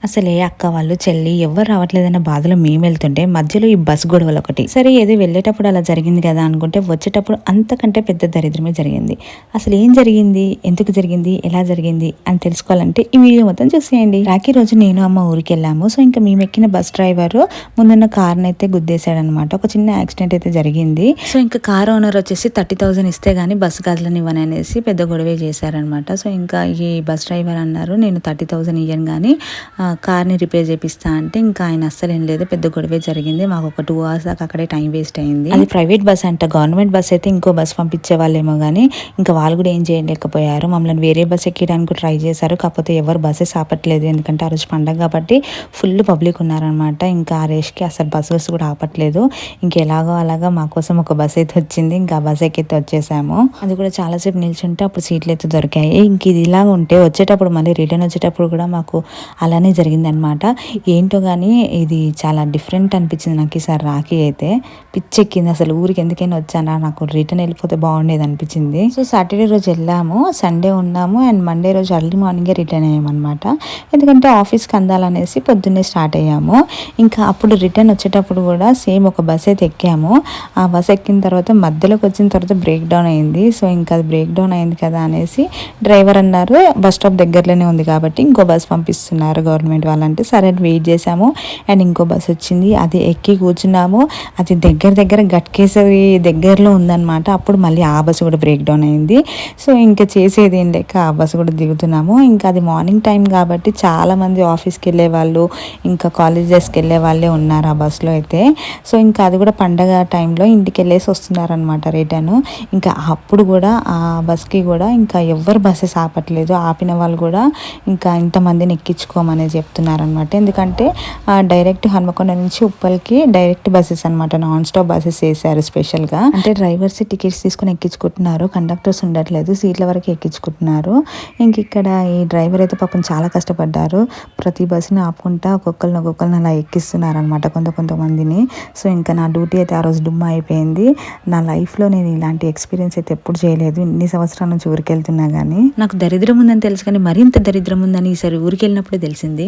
అసలే అక్క వాళ్ళు చెల్లి ఎవరు రావట్లేదన్న బాధలో మేము వెళ్తుంటే మధ్యలో ఈ బస్ గొడవలు ఒకటి. సరే ఏదో వెళ్ళేటప్పుడు అలా జరిగింది కదా అనుకుంటే వచ్చేటప్పుడు అంతకంటే పెద్ద దరిద్రమే జరిగింది. అసలు ఏం జరిగింది, ఎందుకు జరిగింది, ఎలా జరిగింది అని తెలుసుకోవాలంటే ఈ వీడియో మొత్తం చూసేయండి. రాఖీ రోజు నేను అమ్మ ఊరికి వెళ్ళాము. సో ఇంకా మేము ఎక్కిన బస్ డ్రైవర్ ముందున్న కార్ని అయితే గుద్దేశాడనమాట. ఒక చిన్న యాక్సిడెంట్ అయితే జరిగింది. సో ఇంకా కార్ ఓనర్ వచ్చేసి 30,000 ఇస్తే గానీ బస్ గదులని ఇవ్వని అనేసి పెద్ద గొడవే చేశారనమాట. సో ఇంకా ఈ బస్ డ్రైవర్ అన్నారు నేను 30,000 ఇయ్యను కానీ కార్ని రిపేర్ చేపిస్తా అంటే ఇంకా ఆయన అస్సలు ఏం లేదు, పెద్ద గొడవే జరిగింది. మాకు ఒక 2 hours దాకా అక్కడే టైం వేస్ట్ అయింది. అది ప్రైవేట్ బస్ అంట, గవర్నమెంట్ బస్ అయితే ఇంకో బస్ పంపించే వాళ్ళేమో కానీ ఇంకా వాళ్ళు కూడా ఏం చేయలేకపోయారు. మమ్మల్ని వేరే బస్ ఎక్కడానికి ట్రై చేశారు, కాకపోతే ఎవరు బస్సెస్ ఆపట్లేదు. ఎందుకంటే ఆ రోజు పండగ కాబట్టి ఫుల్ పబ్లిక్ ఉన్నారనమాట. ఇంకా ఆ రేష్కి అసలు బస్సెస్ కూడా ఆపట్లేదు. ఇంకెలాగో అలాగా మా కోసం ఒక బస్ అయితే వచ్చింది. ఇంకా ఆ బస్ ఎక్కితే వచ్చేసాము. అది కూడా చాలాసేపు నిల్చుంటే అప్పుడు సీట్లు అయితే దొరికాయి. ఇంక ఇది ఇలా ఉంటే వచ్చేటప్పుడు మళ్ళీ రిటర్న్ వచ్చేటప్పుడు కూడా మాకు అలానే జరిగిందనమాట. ఏంటో కానీ ఇది చాలా డిఫరెంట్ అనిపించింది నాకు ఈసారి రాఖీ అయితే. పిచ్చెక్కింది అసలు. ఊరికి ఎందుకైనా వచ్చానా, నాకు రిటర్న్ వెళ్ళిపోతే బాగుండేది అనిపించింది. సో సాటర్డే రోజు వెళ్ళాము, సండే ఉన్నాము అండ్ మండే రోజు అర్లీ మార్నింగే రిటర్న్ అయ్యామన్నమాట. ఎందుకంటే ఆఫీస్కి అందాలనేసి పొద్దున్నే స్టార్ట్ అయ్యాము. ఇంకా అప్పుడు రిటర్న్ వచ్చేటప్పుడు కూడా సేమ్ ఒక బస్ అయితే ఎక్కాము. ఆ బస్ ఎక్కిన తర్వాత మధ్యలోకి వచ్చిన తర్వాత బ్రేక్ డౌన్ అయింది. సో ఇంకా అది బ్రేక్ డౌన్ అయింది కదా అనేసి డ్రైవర్ అన్నారు బస్ స్టాప్ దగ్గరలోనే ఉంది కాబట్టి ఇంకో బస్ పంపిస్తున్నారు గవర్నమెంట్ వాళ్ళంటే. సరే వెయిట్ చేసాము అండ్ ఇంకో బస్ వచ్చింది. అది ఎక్కి కూర్చున్నాము. అది దగ్గర గట్కేసరి దగ్గరలో ఉందన్నమాట. అప్పుడు మళ్ళీ ఆ బస్సు కూడా బ్రేక్ డౌన్ అయింది. సో ఇంకా చేసేది ఏం లేక ఆ బస్సు కూడా దిగుతున్నాము. ఇంకా అది మార్నింగ్ టైం కాబట్టి చాలామంది ఆఫీస్కి వెళ్ళే వాళ్ళు ఇంకా కాలేజెస్కి వెళ్ళే వాళ్ళే ఉన్నారు ఆ బస్సులో అయితే. సో ఇంకా అది కూడా పండగ టైంలో ఇంటికి వెళ్ళేసి వస్తున్నారనమాట రిటర్న్. ఇంకా అప్పుడు కూడా ఆ బస్కి కూడా ఇంకా ఎవరు బస్సెస్ ఆపట్లేదు. ఆపిన వాళ్ళు కూడా ఇంకా ఇంతమందిని ఎక్కించుకోమని చెప్తున్నారనమాట. ఎందుకంటే డైరెక్ట్ హన్మకొండ నుంచి ఉప్పల్కి డైరెక్ట్ బస్సెస్ అనమాట, నాన్ స్టాప్ బస్సెస్ వేసారు స్పెషల్గా. అంటే డ్రైవర్స్ టికెట్స్ తీసుకుని ఎక్కించుకుంటున్నారు, కండక్టర్స్ ఉండట్లేదు, సీట్ల వరకు ఎక్కించుకుంటున్నారు. ఇంక ఇక్కడ ఈ డ్రైవర్ అయితే పాపం చాలా కష్టపడ్డారు. ప్రతి బస్సుని ఆపుకుంటా ఒక్కొక్కరిని అలా ఎక్కిస్తున్నారనమాట కొంతమందిని. సో ఇంకా నా డ్యూటీ అయితే ఆ రోజు డుమ్మా అయిపోయింది. నా లైఫ్లో నేను ఇలాంటి ఎక్స్పీరియన్స్ అయితే ఎప్పుడు చేయలేదు. ఇన్ని సంవత్సరాల నుంచి ఊరికి వెళ్తున్నా కానీ నాకు దరిద్రం ఉందని తెలుసు, కానీ మరింత దరిద్రం ఉందని ఈసారి ఊరికి వెళ్ళినప్పుడే తెలిసింది.